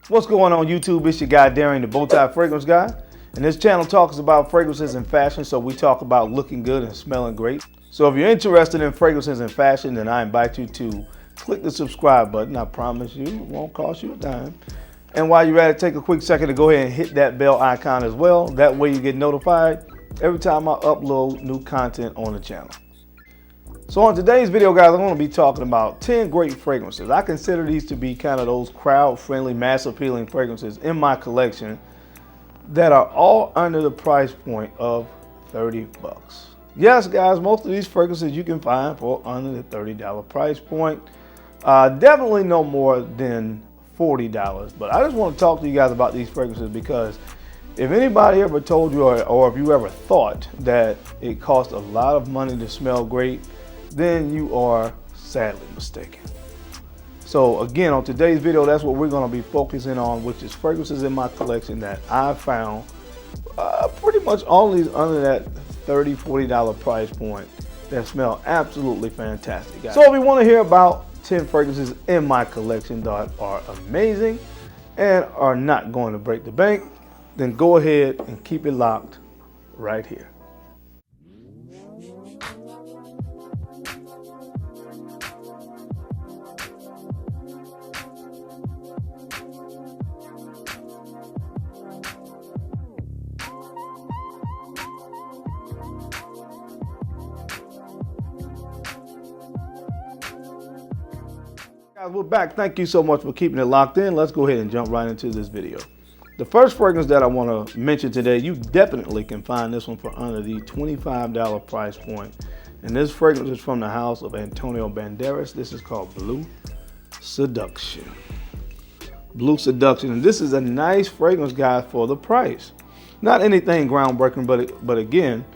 What's going on YouTube? It's your guy Darren, the Bowtie Fragrance Guy. And this channel talks about fragrances and fashion, so we talk about looking good and smelling great. So if you're interested in fragrances and fashion, then I invite you to click the subscribe button. I promise you it won't cost you a dime. And while you're at it, take a quick second to go ahead and hit that bell icon as well. That way you get notified every time I upload new content on the channel. So on today's video, guys, I'm going to be talking about 10 great fragrances. I consider these to be kind of those crowd-friendly, mass-appealing fragrances in my collection that are all under the price point of 30 bucks. Yes, guys, most of these fragrances you can find for under the $30 price point. Definitely no more than $40. But I just want to talk to you guys about these fragrances because if anybody ever told you or if you ever thought that it costs a lot of money to smell great, then you are sadly mistaken. So again, on today's video, that's what we're going to be focusing on, which is fragrances in my collection that I found pretty much all these under that $30, $40 price point that smell absolutely fantastic, guys. So if you want to hear about 10 fragrances in my collection that are amazing and are not going to break the bank, then go ahead and keep it locked right here. Guys, we're back. Thank you so much for keeping it locked in. Let's go ahead and jump right into this video. The first fragrance that I want to mention today, you definitely can find this one for under the $25 price point. And this fragrance is from the house of Antonio Banderas. This is called Blue Seduction. Blue Seduction. And this is a nice fragrance, guys, for the price. Not anything groundbreaking, but again,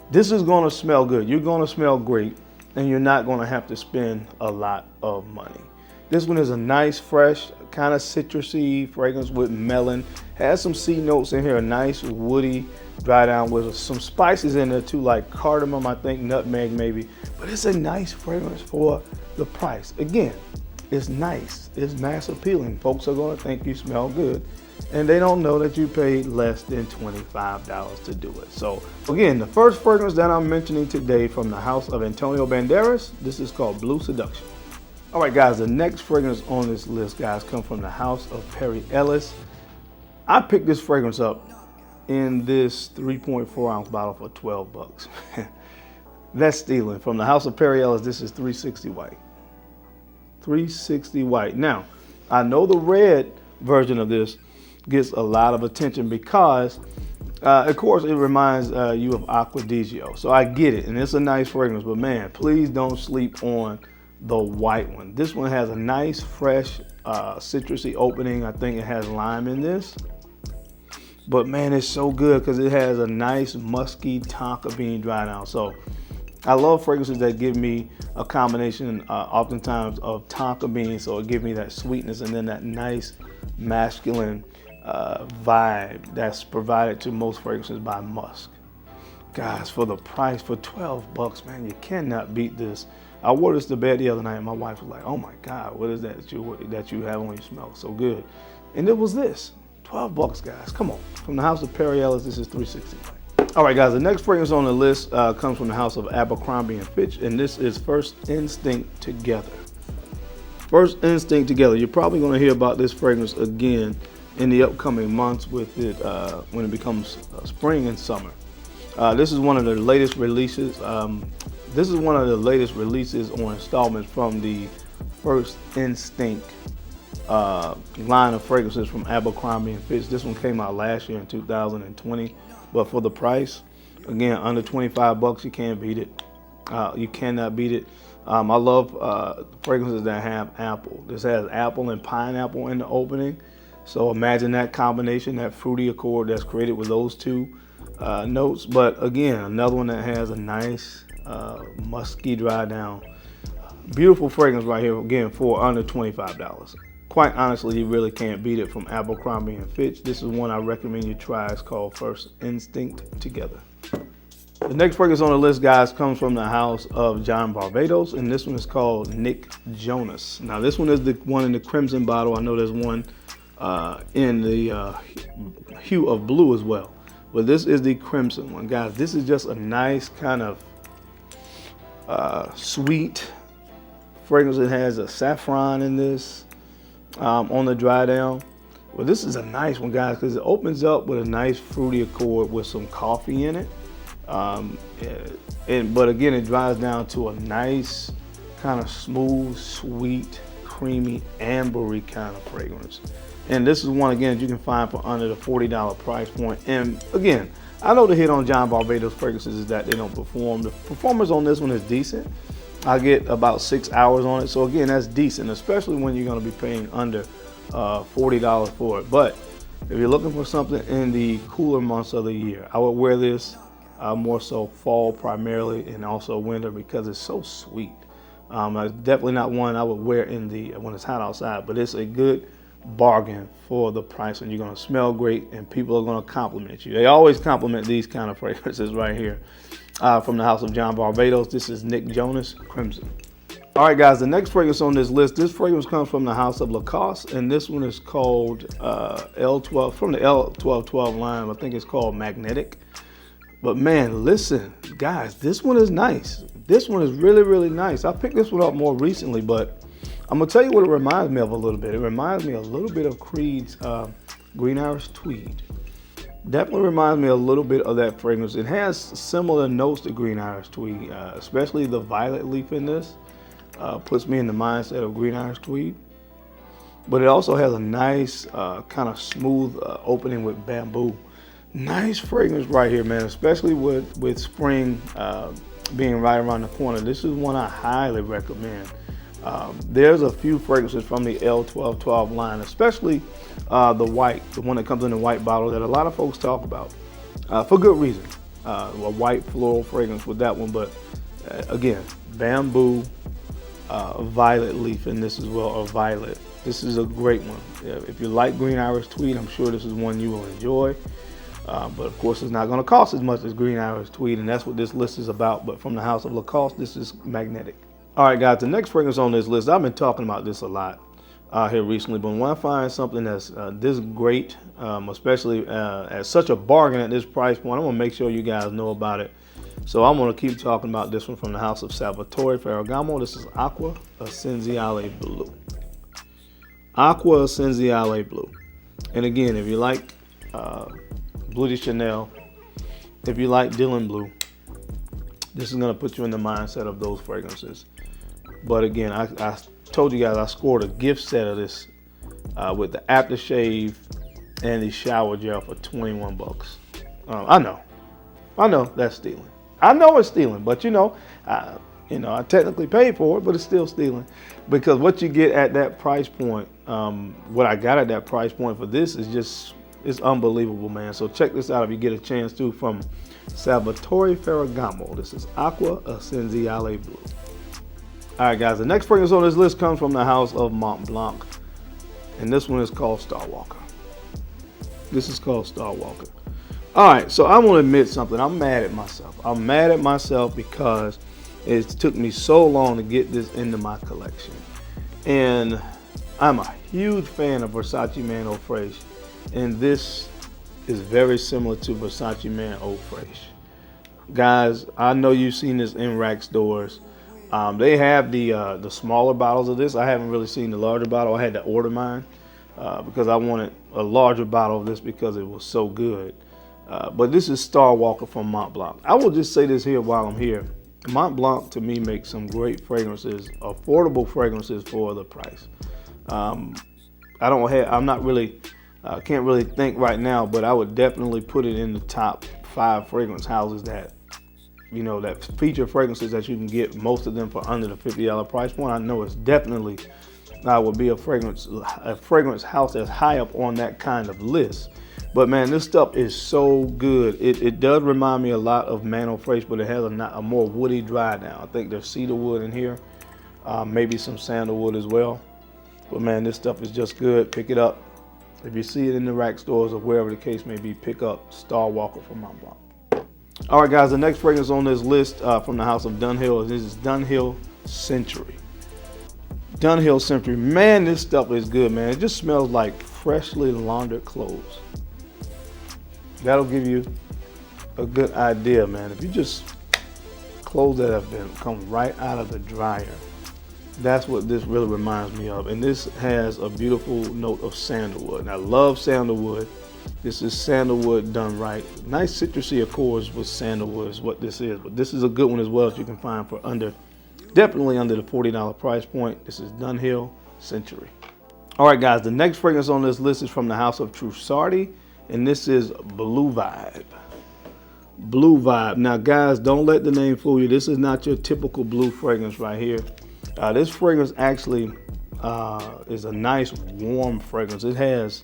this is going to smell good. You're going to smell great, and you're not going to have to spend a lot of money. This one is a nice, fresh, kind of citrusy fragrance with melon. Has some C notes in here, a nice woody dry down with some spices in there too, like cardamom, I think, nutmeg maybe. But it's a nice fragrance for the price. Again, it's nice, it's mass appealing. Folks are gonna think you smell good, and they don't know that you paid less than $25 to do it. So again, the first fragrance that I'm mentioning today from the house of Antonio Banderas, this is called Blue Seduction. All right, guys, the next fragrance on this list, guys, come from the house of Perielles. I picked this fragrance up in this 3.4 ounce bottle for 12 bucks. That's stealing. From the house of Perielles, this is 360 white. 360 white. Now, I know the red version of this gets a lot of attention because, of course, it reminds you of Acqu Di Gio. So I get it, and it's a nice fragrance, but man, please don't sleep on the white one. This one has a nice, fresh, citrusy opening. I think it has lime in this. But man, it's so good because it has a nice, musky tonka bean dry down. So I love fragrances that give me a combination, oftentimes, of tonka beans. So it gives me that sweetness and then that nice, masculine vibe that's provided to most fragrances by musk. Guys, for the price, for 12 bucks, man, you cannot beat this. I wore this to bed the other night and my wife was like, oh my God, what is that that you have on you? Smell so good. And it was this, 12 bucks, guys, come on. From the house of Perielles, this is 360. All right, guys, the next fragrance on the list comes from the house of Abercrombie & Fitch, and this is First Instinct Together. First Instinct Together. You're probably gonna hear about this fragrance again in the upcoming months with it when it becomes spring and summer. This is one of the latest releases. This is one of the latest releases or installments from the First Instinct line of fragrances from Abercrombie & Fitch. This one came out last year in 2020, but for the price, again, under 25 bucks, you can't beat it. You cannot beat it. I love fragrances that have apple. This has apple and pineapple in the opening. So imagine that combination, that fruity accord that's created with those two notes. But again, another one that has a nice musky dry down. Beautiful fragrance right here, again, for under $25. Quite honestly, you really can't beat it from Abercrombie & Fitch. This is one I recommend you try. It's called First Instinct Together. The next fragrance on the list, guys, comes from the house of John Barbados, and this one is called Nick Jonas. Now, this one is the one in the crimson bottle. I know there's one in the hue of blue as well. But this is the crimson one, guys. This is just a nice kind of sweet fragrance. It has a saffron in this on the dry down. Well, this is a nice one, guys, because it opens up with a nice fruity accord with some coffee in it. But again, it dries down to a nice kind of smooth, sweet, creamy, ambery kind of fragrance. And this is one, again, that you can find for under the $40 price point. And again, I know the hit on John Barbados fragrances is that they don't perform. The performance on this one is decent. I get about 6 hours on it. So again, that's decent, especially when you're gonna be paying under $40 for it. But if you're looking for something in the cooler months of the year, I would wear this more so fall primarily, and also winter, because it's so sweet. It's definitely not one I would wear when it's hot outside, but it's a good bargain for the price, and you're going to smell great and people are going to compliment you. They always compliment these kind of fragrances right here from the house of John Barbados. This is Nick Jonas Crimson. All right, guys, the next fragrance on this list, this fragrance comes from the house of Lacoste, and this one is called L12, from the L1212 line. I think it's called Magnetic. But man, listen, guys, this one is nice. This one is really, really nice. I picked this one up more recently, but I'm gonna tell you what it reminds me of a little bit. It reminds me a little bit of Creed's Green Irish Tweed. Definitely reminds me a little bit of that fragrance. It has similar notes to Green Irish Tweed, especially the violet leaf in this. Puts me in the mindset of Green Irish Tweed. But it also has a nice kind of smooth opening with bamboo. Nice fragrance right here, man, especially with spring being right around the corner. This is one I highly recommend. There's a few fragrances from the L1212 line, especially the white, the one that comes in the white bottle, that a lot of folks talk about for good reason. A white floral fragrance with that one, but again, bamboo, violet leaf in this as well, or violet. This is a great one. If you like Green Irish Tweed, I'm sure this is one you will enjoy. But of course, it's not going to cost as much as Green Irish Tweed, and that's what this list is about. But from the house of Lacoste, this is Magnetic. All right, guys, the next fragrance on this list, I've been talking about this a lot here recently, but when I find something that's this great, especially at such a bargain at this price point, I'm going to make sure you guys know about it. So I'm going to keep talking about this one from the house of Salvatore Ferragamo. This is Acqu Essenziale Blue. Acqu Essenziale Blue. And again, if you like Bleu de Chanel, if you like Dylan Blue, this is going to put you in the mindset of those fragrances. But again, I told you guys I scored a gift set of this with the aftershave and the shower gel for 21 bucks. I know that's stealing. I know it's stealing, but I technically paid for it, but it's still stealing, because what you get at that price point, what I got at that price point for this is just, it's unbelievable, man. So check this out if you get a chance to, from Salvatore Ferragamo. This is Acqu Essenziale Blue. All right, guys, the next fragrance on this list comes from the house of Mont Blanc, and this one is called Starwalker. This is called Starwalker. All right, so I want to admit something. I'm mad at myself. I'm mad at myself because it took me so long to get this into my collection. And I'm a huge fan of Versace Man Eau Fraiche, and this is very similar to Versace Man Eau Fraiche. Guys, I know you've seen this in rack stores. They have the smaller bottles of this. I haven't really seen the larger bottle. I had to order mine because I wanted a larger bottle of this because it was so good. But this is Starwalker from Mont Blanc. I will just say this here while I'm here. Mont Blanc, to me, makes some great fragrances, affordable fragrances for the price. Can't really think right now, but I would definitely put it in the top 5 fragrance houses that feature fragrances that you can get, most of them for under the $50 price point. I know it's definitely would be a fragrance house that's high up on that kind of list. But man, this stuff is so good. It does remind me a lot of Man Eau Fraiche, but it has a more woody dry down. I think there's cedar wood in here, maybe some sandalwood as well. But man, this stuff is just good. Pick it up. If you see it in the rack stores or wherever the case may be, pick up Starwalker from Mont Blanc. All right, guys, the next fragrance on this list from the house of Dunhill, this is Dunhill Century. Dunhill Century. Man, this stuff is good, man. It just smells like freshly laundered clothes. That'll give you a good idea, man. If you just clothes that have been come right out of the dryer, that's what this really reminds me of. And this has a beautiful note of sandalwood. And I love sandalwood. This is sandalwood done right. Nice citrusy accords with sandalwood is what this is. But this is a good one as well that you can find for definitely under the $40 price point. This is Dunhill Century. All right, guys, the next fragrance on this list is from the House of Trussardi, and this is Blue Vibe. Blue Vibe. Now, guys, don't let the name fool you. This is not your typical blue fragrance right here. This fragrance actually is a nice warm fragrance. It has,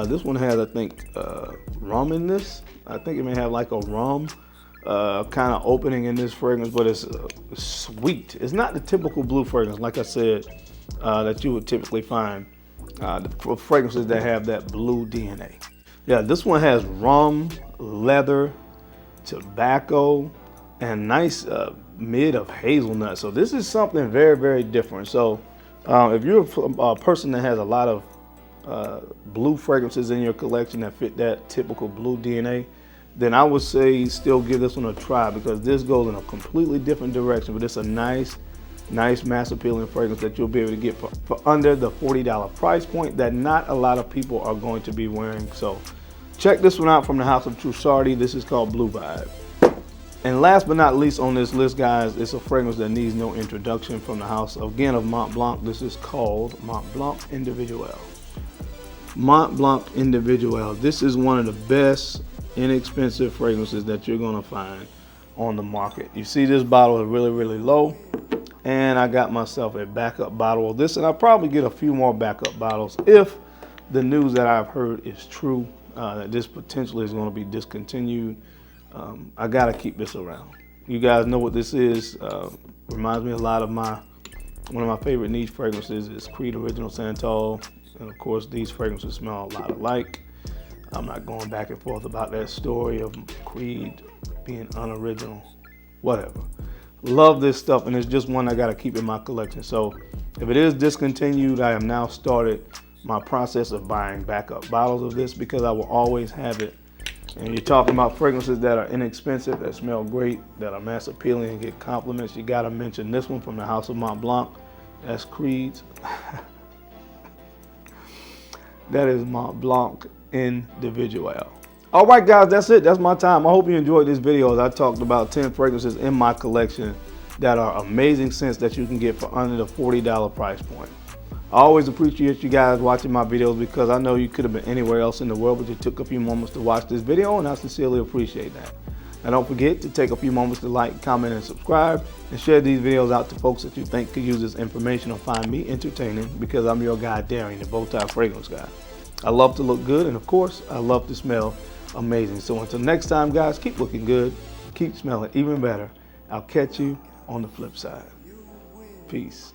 this one has, I think, rum in this. I think it may have like a rum kind of opening in this fragrance, but it's sweet. It's not the typical blue fragrance, like I said, that you would typically find for fragrances that have that blue DNA. Yeah, this one has rum, leather, tobacco, and nice mid of hazelnut. So this is something very, very different. So if you're a person that has a lot of blue fragrances in your collection that fit that typical blue DNA, then I would say still give this one a try, because this goes in a completely different direction, but it's a nice mass appealing fragrance that you'll be able to get for under the $40 price point that not a lot of people are going to be wearing. So check this one out from the House of Trussardi. This is called Blue Vibe. And last but not least on this list, guys, it's a fragrance that needs no introduction from the house, again, of Mont Blanc. This is called Mont Blanc Individuel. Mont Blanc Individuel. This is one of the best inexpensive fragrances that you're gonna find on the market. You see this bottle is really, really low, and I got myself a backup bottle of this, and I'll probably get a few more backup bottles if the news that I've heard is true, that this potentially is going to be discontinued. I gotta keep this around. You guys know what this is. Reminds me a lot of one of my favorite niche fragrances is Creed Original Santal, and of course these fragrances smell a lot alike. I'm not going back and forth about that story of Creed being unoriginal, whatever. Love this stuff, and it's just one I gotta keep in my collection. So if it is discontinued, I have now started my process of buying backup bottles of this, because I will always have it. And you're talking about fragrances that are inexpensive, that smell great, that are mass appealing and get compliments, you gotta mention this one from the House of Mont Blanc. That's Creed's. That is Mont Blanc Individuel. All right, guys, that's it. That's my time. I hope you enjoyed this video as I talked about 10 fragrances in my collection that are amazing scents that you can get for under the $40 price point. I always appreciate you guys watching my videos, because I know you could have been anywhere else in the world, but you took a few moments to watch this video, and I sincerely appreciate that. Now don't forget to take a few moments to like, comment, and subscribe, and share these videos out to folks that you think could use this information or find me entertaining, because I'm your guy, Darian, the Bowtie Fragrance Guy. I love to look good, and of course, I love to smell amazing. So until next time, guys, keep looking good, keep smelling even better. I'll catch you on the flip side. Peace.